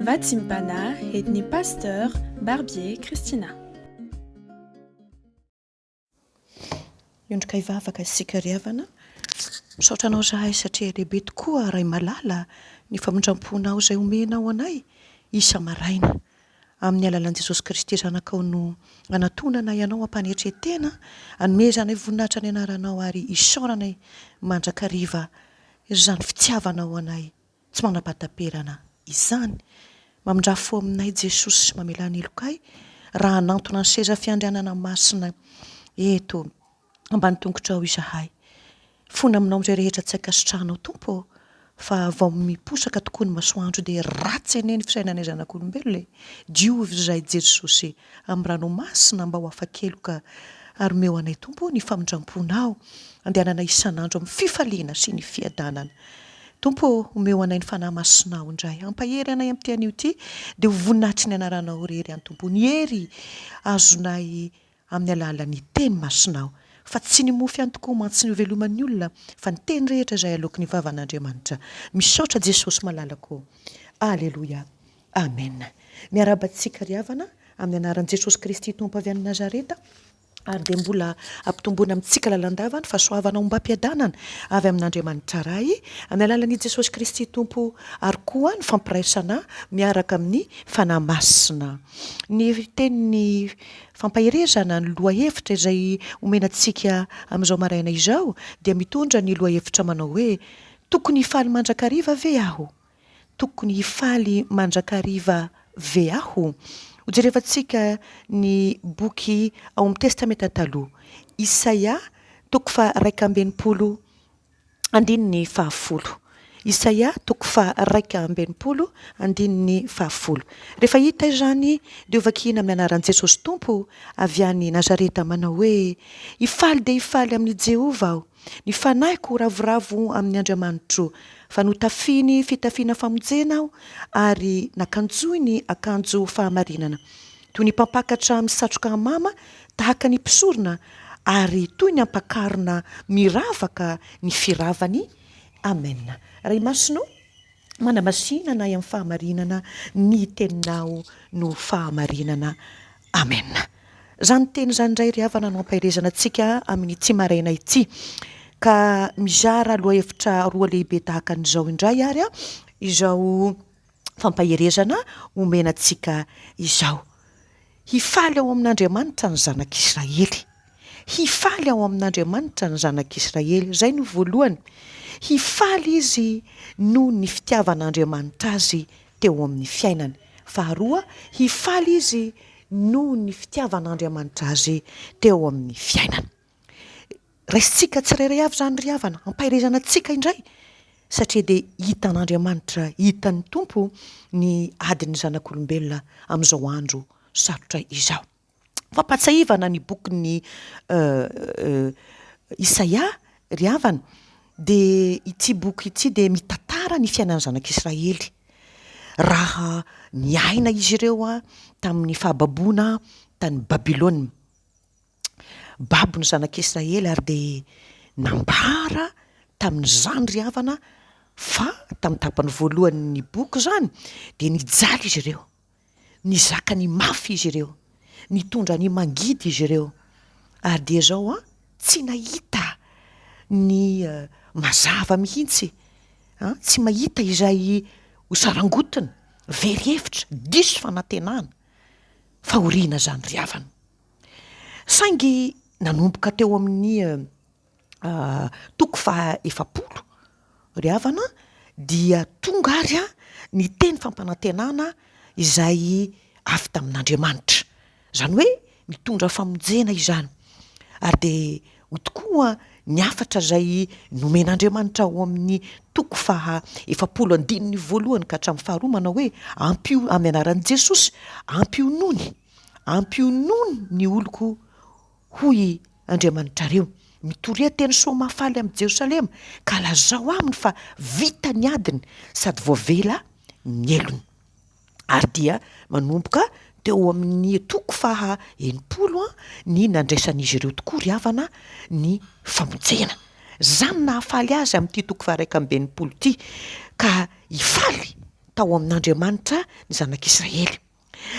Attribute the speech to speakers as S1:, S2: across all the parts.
S1: Vatimpana etni pasteur Barbier Christina.
S2: Iondrika ivavaka isika riavana, misaotra anao zahay satria lehibe tokoa ray malala ny famindram-ponao izay omenao anay isa maraina. Amin'ny alalan'i Jesosy Kristy zanakao no anatonana ianao ampanetretena, anomezana voninahitra ny anaranao ary isaorana mandrakariva izany fitiavanao anay tsy manam-pataperana izany. Mamindrafo aminay Jesosy mamelany elokay raha anantona ny seza fiandrianana masina eto ambany tongotra ao izahay. Fona aminao amin'izay rehetra tsy akasitranao Tompo, fa vao miposaka tokoa ny masoandro dia ratsy eneny fisainana zanak'olombelona. Diovy izay Jesosy amin'ny ranomasina mba ho afa-keloka ary meo anay Tompo ny famindram-ponao andehanana isan'andro amin'ny fifaliana sy ny fiadanana. Tompo, omeo anay ny fanahy masinao indray, ampahery anay amin'ny tian'io ity dia ho voninahitry ny anaranao rery any Tompo, ny hery azonay amin'ny alalan'ny teny masinao. Fa tsy ny mofy ihany tokoa mantsy ny veloman'ny olona, fa ny teny rehetra izay aloky ny vavan'Andriamanitra. Misaotra Jesosy malalako. Aleluia. Amen. Miarabantsika riavana amin'ny anaran'i Jesosy Kristy Tompo avy any Nazareta, ary dia mbola ampitomboana amintsika lalandava ny fahasoavana ao mba-piadanana avy amin'Andriamanitra ray amin'ny alalan'i Jesosy Kristy Tompo, ary koa ny fampiraisana miaraka amin'ny fanahy masina. Ny tenin'ny fampaherezana ny lohahevitra izay omenantsika amin'izao maraina izao dia mitondra ny lohahevitra manao hoe tokony hifaly mandrakariva ve aho? Tokony hifaly mandrakariva ve aho? Hojerevantsika ny boky ao amin'ny testamenta taloha, Isaia toko faha 120 andininy fahafolo. Isaia toko faha 120 andininy fahafolo. Rehefa hita izany dia vakiana amin'ny anaran'i Jesosy Tompo avy any Nazareta manao hoe hifaly dia hifaly amin'ny Jehova aho, ny fanahiko ravoravo amin'ny Andriamanitro, fa notafiny fitafiana famonjena aho ary nakanjoiny akanjo fahamarinana. Toy ny mpampakatra misatroka mama tahaka ny mpisorona, ary toy ny ampakarina miravaka ny firavany. Amen. Ray masonao manamasinana amin'ny fahamarinana, ny teninao no fahamarinana. Amen. Zany teny zany indray ry havana no ampaherezana antsika amin'ity maraina ity. Ka mizara lohahevitra roa lehibe tahaka an'izao indray ary izao fampaherezana omenantsika izao. Hifaly ao amin'Andriamanitra ny zanak'Israely. Hifaly ao amin'Andriamanitra ny zanak'Israely. Zay no voalohany. Hifaly izy noho ny fitiavan'Andriamanitra azy teo amin'ny fiainany. Faharoa, hifaly izy noho ny fitiavan'Andriamanitra azy teo amin'ny fiainany. Raisitsika tsirairay avy zany ry havana, ampaherezana antsika indray, satria dia hitan'Andriamanitra, hitan'ny Tompo ny adin'ny zanak'olombelona amin'izao andro sarotra izao. Fampatsahivana ny bokin'ny Isaia ry havana, dia ity boky ity dia mitantara ny fiainan'ny zanak'Israely. Raha niaina izy ireo tamin'ny fahababoana tany Babilôna. Babony zanak'Israely ary dia nambara tamin'izany ry havana fa tamin'ny tapany voalohan'ny boky zany dia nijaly izy ireo, nizaka ny mafy izy ireo, nitondra ny mangidy izy ireo, ary dia zao tsy nahita ny mazava mihitsy, tsy mahita izay hosarangotiny, very hevitra, diso fanantenana, fahoriana zany ry havana. Saingy nanomboka teo amin'ny toko faha 100 ry havana dia tonga ary ny teny fampanantenana izay avy tamin'Andriamanitra. Zany hoe mitondra famonjena izany. Ary dia ho tokoa ny afatra izay nomen'Andriamanitra ao amin'ny toko faha 112 ka hatramin'ny faharoa manao hoe ampio amin'ny anaran'i Jesosy, ampionony ny oloko hoy Andriamanitra reo, mitoria teny soamafaly amin'ny Jerosalema, ka lazao aminy fa vita ny adiny sady voavela ny elony. Ary dia manomboka teo amin'ny toko faha 80 ny nandraisan'izy ireo tokoa ry havana ny famonjena. Zany nahafaly azy amin'ity toko faha 120 ity, ka hifaly tao amin'Andriamanitra ny zanak'Israely.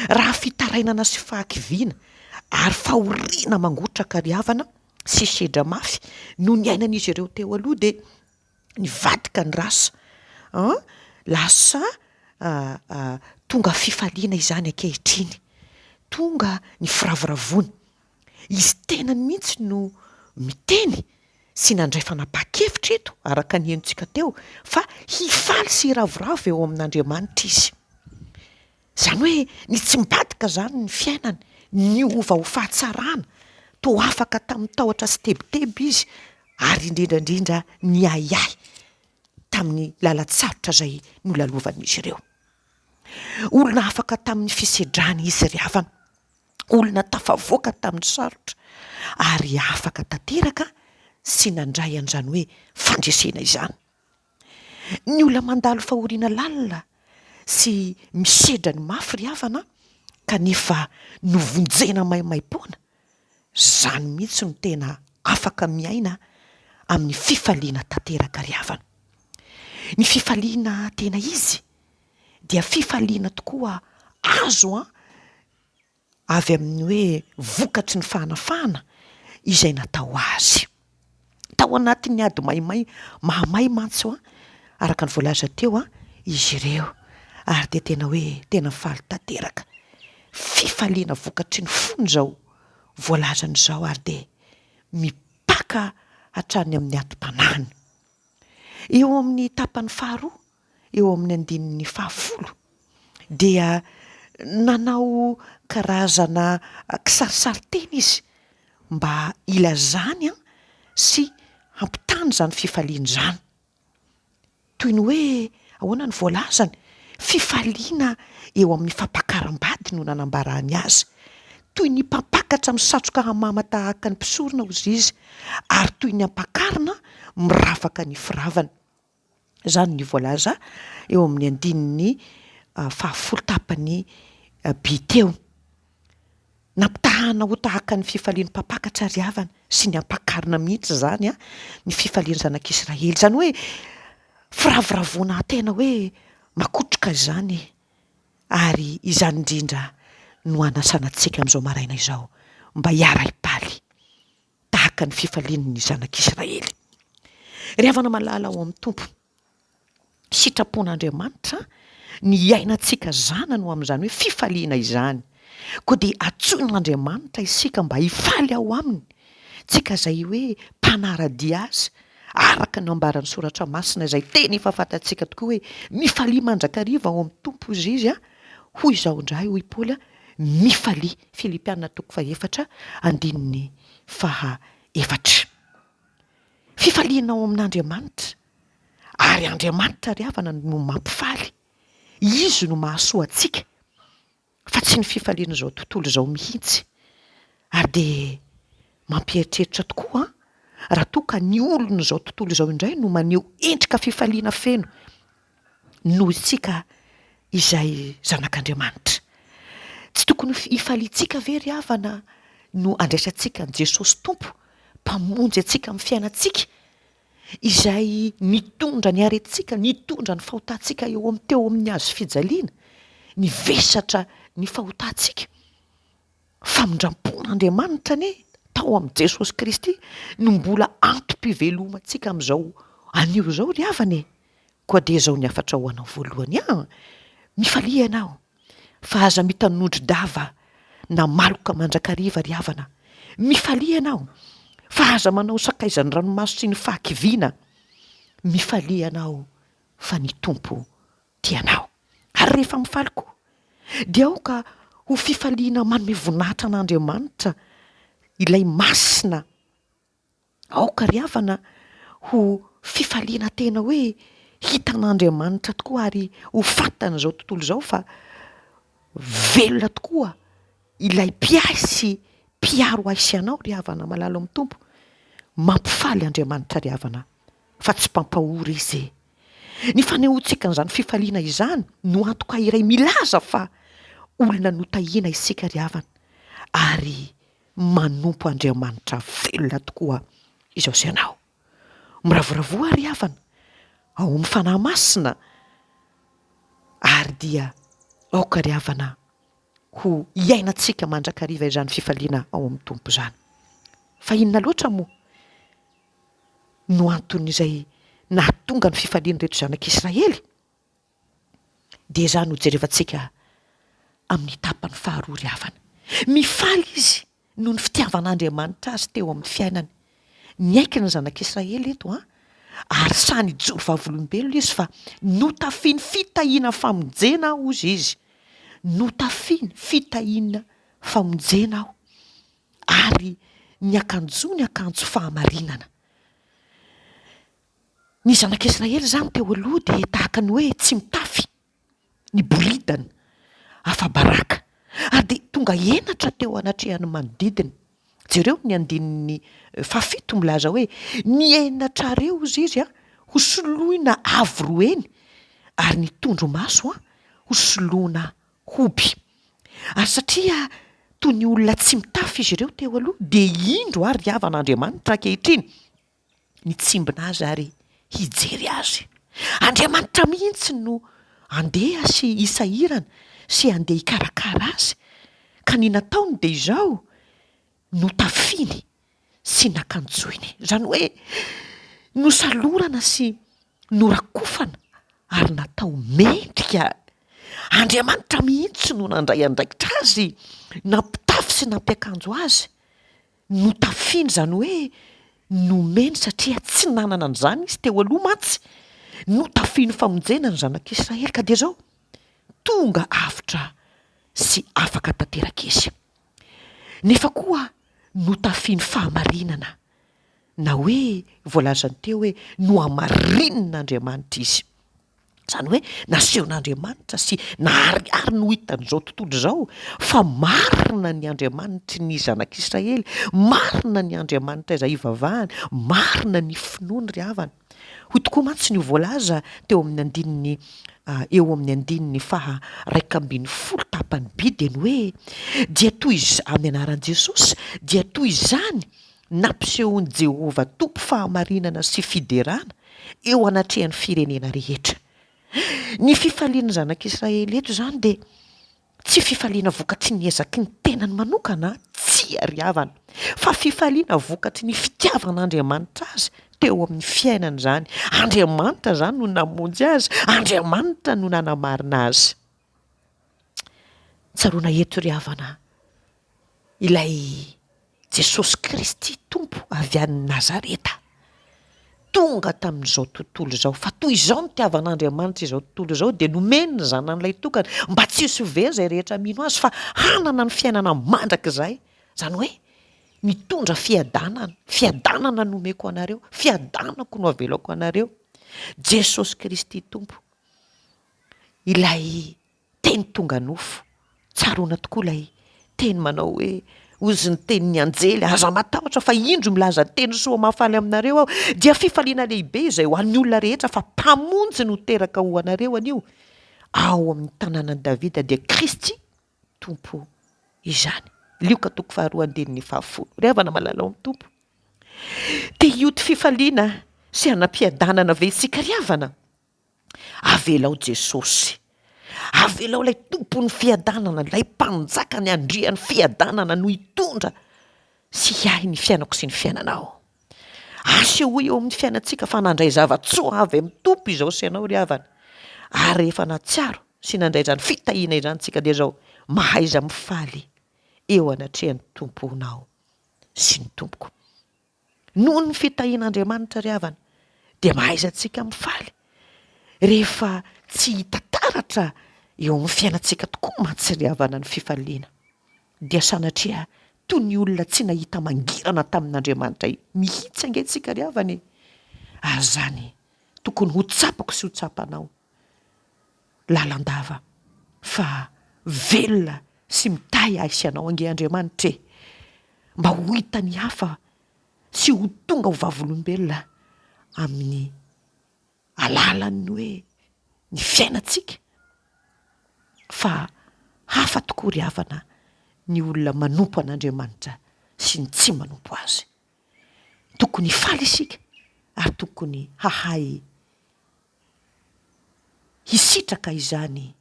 S2: Raha fitarainana sy fahakiviana ary fahoriana mangotraka ry havana sy sedra mafy no ny ainan'izy ireo teo aloha dia nivadika ny rasa lasa tonga fifaliana izany ankehitriny, tonga ny firavoravony. Izy tena mihitsy no miteny sy nandray fanapa-kevitra eto araka ny henontsika teo fa hifaly sy ravoravo eo amin'Andriamanitra izy. Zany hoe ny tsy mibadika zany ny fiainany, ny ova ho fahatsarana, to afaka tamin'ny tahotra sy tebiteby izy ary indrindrandrindra ny ayay tamin'ny lalatsarotra izay nolalovan'izy ireo. Olona afaka tamin'ny fisedrany izy ry havana, olona tafavoaka tamin'ny sarotra ary afaka tanteraka sy nandray an'izany hoe fandresena izany. Ny olona mandalo fahoriana lalina sy misedra ny mafy ry havana kanefa novonjena maimaimpona, zany mihitsy no tena afaka miaina amin'ny fifaliana tanteraka ry havana. Ny fifaliana tena izy dia fifaliana tokoa azo avy amin'ny hoe vokatry ny fahanafahana izay natao azy. Tao anatin'ny ady maimay mahamay mantsy araka ny voalaza teo izy ireo ary dia tena hoe tena faly tanteraka. Fifaliana vokatry ny fony zao voalazan'izao ary dia mipaka hatrany amin'ny atom-panahiny. Eo amin'ny tapany faharoa, eo amin'ny andininy 10 dia nanao karazana kisarisary-teny izy mba ilazany sy hampitany zany fifaliana zany. Toy ny hoe ahoana ny voalazany, fifaliana eo amin'ny fampakaram-bady no nanambarany azy. Toy ny mpampakatra misatroka hamama tahaka ny mpisorona ozy izy ary toy ny ampakarina miravaka ny firavana. Zany ny voalaza eo amin'ny andininy 10 tapany biteo. Nampitahana ho tahaka ny fifaliana mpampakatra ry havana sy ny ampakarina mihitsy zany ny fifaliana zanak'Israely. Zany hoe firavoravona tena hoe makotroka izany ary izany indrindra no anasanantsika amin'izao maraina izao mba hiara hipaly tahaka ny fifalian'ny zanak'Israely. Ry havana malala ao amin'ny tompo, sitrapon'Andriamanitra ny iainantsika zana no amin'izany hoe fifaliana izany. Koa dia atsoin'Andriamanitra isika mba hifaly ao aminy, tsika izay hoe mpanaradia azy araka ny ambaran'ny soratra masina izay teny efa fantatsika tokoa hoe mifalia mandrakariva ao amin'ny tompo izy hoy izao indray hoy Paoly mifalia. Filipianina 4:4. Fifaliana ao amin'Andriamanitra ary Andriamanitra ry havana no mampifaly, izy no mahasoa antsika fa tsy ny fifaliana izao tontolo izao mihitsy. Ary dia mampieritreritra tokoa raha toa ka ny olona izao tontolo izao indray no maneho endrika fifaliana feno noho isika izay zanak'Andriamanitra. Tsy tokony hifaliantsika ve ry havana no andraisantsika ny Jesosy Tompo, mpamonjy antsika amin'ny fiainantsika, izay nitondra ny aretintsika, nitondra ny fahotantsika teo amin'ny hazo fijaliana, ny vesatra ny fahotantsika. Famindram-pon'Andriamanitra tao amin'ny Jesosy Kristy no mbola antom-pivelomantsika amin'izao anio izao ry havana. Koa dia izao ny afatra ho anao voalohany mifalia ianao fa aza mitanondro-dava na maloka mandrakariva ry havana. Mifalia ianao fa aza manao sakaizan'ny ranomaso sy ny fahakiviana. Mifalia ianao fa ny tompo tianao. Ary rehefa mifaly koa dia aoka ho fifaliana manome voninahitra an'Andriamanitra ilay masina. Aoka ry havana ho fifaliana tena hoe hitan'Andriamanitra tokoa ary ho fantana izao tontolo izao fa velona tokoa ilay mpiay sy mpiaro aisy anao ry havana malala amin'ny tompo. Mampifaly Andriamanitra ry havana fa tsy mpampahory izy. Ny fanehoantsika n'izany fifaliana izany no antoka iray milaza fa olona notahiana isika ry havana ary manompo Andriamanitra velona tokoa izao sy ianao. Miravoravoa ry havana ao amin'ny fanahy masina dia aoka ry havana ho iainantsika mandrakariva izany fifaliana ao amin'ny tompo izany. Fa inona loatra moa no anton'izay nahatonga ny fifaliana reto zanak'Israely? Dia izany ho jerevantsika amin'ny tapany faharoa ry havana. Mifaly izy noho ny fitiavan'Andriamanitra azy teo amin'ny fiainany. Niaiky ny zanak'Israely eto ary sany hijoro vavolombelona izy fa notafiany fitahiana famonjena aho ozy izy. Notafiany fitahiana famonjena aho ary niakanjo ny akanjo fahamarinana. Ny zanak'Israely zany teo aloha dia tahaka ny hoe tsy mitafy, ny boridana, afa-baraka. Ary dia tonga enatra teo anatrehany manodidina. Jereo ny andininy fafito milaza hoe ny enatrareo izy ho soloina avo roeny ary ny tondro-maso ho soloina hoby. Ary satria toy ny olona tsy mitafy izy ireo teo aloha dia indro ary havan'Andriamanitra ankehitriny ny tsimbina azy ary hijery azy. Andriamanitra mihitsy no andeha sy hisahirana sy andeha hikarakara azy. Ka ny nataony dia izao notafiany sy nakanjoiny. Izany hoe nosalorana sy norakofana ary natao mendrika. Andriamanitra mihitsy no nandray andraikitra azy, nampitafy sy nampiakanjo azy. Notafiany izany hoe nomeny satria tsy nanana an'izany izy teo aloha mantsy. Notafiany famonjena ny zanak'Israely ka dia izao tonga avotra sy afaka tanteraka izy. Nefa koa notafiany fahamarinana, na hoe voalazany teo hoe no hamarinan'Andriamanitra izy. Izany hoe nasehon'Andriamanitra sy nahariary no hitan'izao tontolo izao fa marina ny Andriamanitra ny zanak'Israely, marina ny Andriamanitra izay ivavahany, marina ny finoany ry havana. Hoy tokoa mantsy ny voalaza teo amin'ny andininy eo amin'ny andininy faha 120 tapany B dia ny hoe dia toy amin'ny anaran'i Jesosy dia toy izany nampisehoan'i Jehovah tompo fahamarinana sy fiderana eo anatrehan'ny firenena rehetra. Ny fifaliana zanak'Israely eto izany dia tsy fifaliana vokatry ny ezaky ny tenany manokana, tsy ary havana, fa fifaliana vokatry ny fitiavan'Andriamanitra azy teo amin'ny fiainana izany. Andriamanitra izany no namonjy azy, Andriamanitra no nanamarina azy. Tsaroana eto ry havana ilay Jesosy Kristy tompo avy any Nazareta tonga tamin'izao tontolo izao, fa toy izao nitiavan'Andriamanitra izao tontolo izao dia nomeny ny zanan'ilay tokana mba tsy hisy ve izay rehetra mino azy fa hanana ny fiainana mandrakizay. Izany hoe mitondra fiadanana nomeko anareo, fiadanako no avelako anareo. Jesosy Kristy tompo, ilay teny tonga nofo. Tsaroana tokoa ilay teny manao hoe ozy ny tenin'ny anjely aza matahotra fa indro milaza teny soa mahafaly aminareo aho dia fifaliana lehibe izay ho an'ny olona rehetra fa mpamonjy no teraka ho anareo anio ao amin'ny tanànan'i Davida dia Kristy tompo izany. Lioka toko faharoa andininy 10. Ry havana malala ao amin'ny tompo. Te hioty fifaliana sy hanam-piadanana ve isika ry havana? Avelao Jesosy. Avelao ilay tompony fiadanana, ilay mpanjaka ny andrian'ny fiadanana no hitondra sy hiahy ny fiainako sy ny fiainanao. Asehoy eo amin'ny fiainantsika fa nandray zava-tsoa avy amin'ny tompo izao sy ianao ry havana. Ary rehefa natsiaro sy nandray izany fitahiana izany tsika dia izao mahaiza mifaly eo anatrehan'ny tomponao sy ny tompoko. Noho ny fitahian'Andriamanitra ry havana dia mahaizantsika mifaly rehefa tsy hita taratra eo amin'ny fiainantsika tokoa mantsy ry havana ny fifaliana. Dia sanatria toy ny olona tsy nahita mangirana tamin'Andriamanitra mihitsy angentsika ry havana. Ary zany tokony ho tsapako sy ho tsapanao lalandava fa velona sy mitahy aisy anao ange Andriamanitra mba ho hita ny hafa sy ho tonga ho vavolombelona amin'ny alalany hoe ny fiainantsika. Fa hafa tokoa ry havana ny olona manompo an'Andriamanitra sy ny tsy manompo azy. Tokony faly isika ary tokony hahay hisitraka izany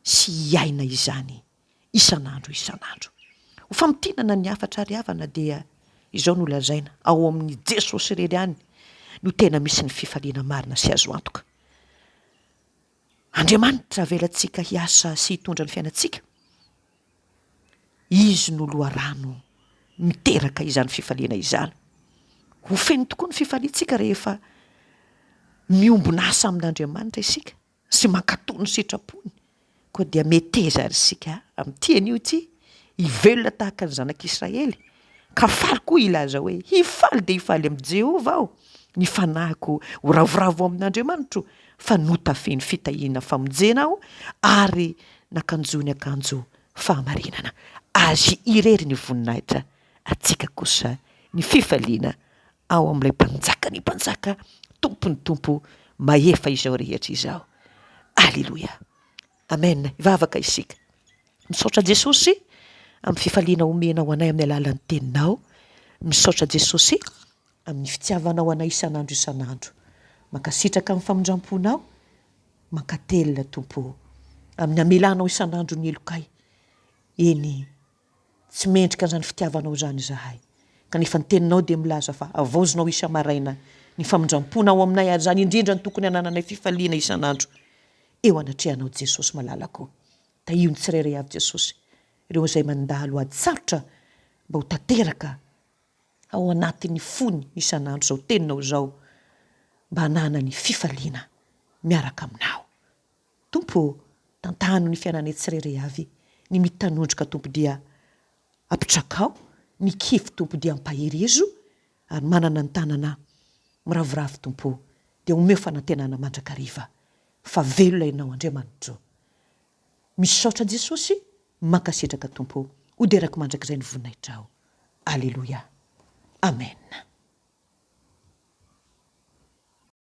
S2: sy hiaina izany isan'andro. Ho fampitinana ny hafatra ariavana dia izao no lazaina ao amin'ny Jesosy irery ihany no tena misy ny fifaliana marina sy azo antoka. Andriamanitra avelantsika hiasa sy hitondra ny fiainantsika. Izy no loharano miteraka izany fifaliana izany. Ho feno tokoa ny fifaliantsika rehefa miombona asa amin'Andriamanitra isika sy mankatony ny sitrapony, koa dia meteza ary isika amin'ity anio ity hivelona tahaka ny zanak'Israely. Ka faly koa ilaza hoe hifaly dia hifaly amin'ny Jehova aho, ny fanahiko ho ravoravo amin'Andriamanitra fa notafiny fitahiana famonjena aho ary nakanjony akanjo fahamarinana. Azy irery ny voninahitra, atsika kosa ny fifaliana ao amin'ilay mpanjaka ny mpanjaka, tompony tompo mahefa izao rehetra izao. Aleloia, amen. Ivavaka isika misaotra Jesosy amin'ny fifaliana omena ho anay amin'ny alalan'ny teninao. Misaotra Jesosy amin'ny fitiavanao anay isan'andro. Mankasitraka amin'ny famondram-ponao, mankatelina tompo amin'ny amelanao isan'andro ny elokay. Eny tsy mendrika an'izany fitiavanao zany zahay, kanefa ny teninao dia milaza fa avaozinao isa-maraina ny famondram-ponao aminay, ary zany indrindra ny tokony hanananay fifaliana isan'andro eo anatrehanao Jesosy malalako. Tahiony tsirairay avy Jesosy ireo izay mandalo ady sarotra mba ho tanteraka ao anatin'ny fony isan'andro zao teninao zao, mba hanana ny fifaliana miaraka aminao. Tompo, tantahano ny fiainanay tsirairay avy, ny mitanondroka tompo dia apitrakao, ny kify tompo dia ampahirizo, ary manana ny tanana miravoravo tompo dia omeo fanantenana mandrakariva fa velona ianao Andriamanitra. Misaotra Jesosy, mankasitraka tompo, ho derako mandrakizay ny voninahitrao. Aleloia, amen.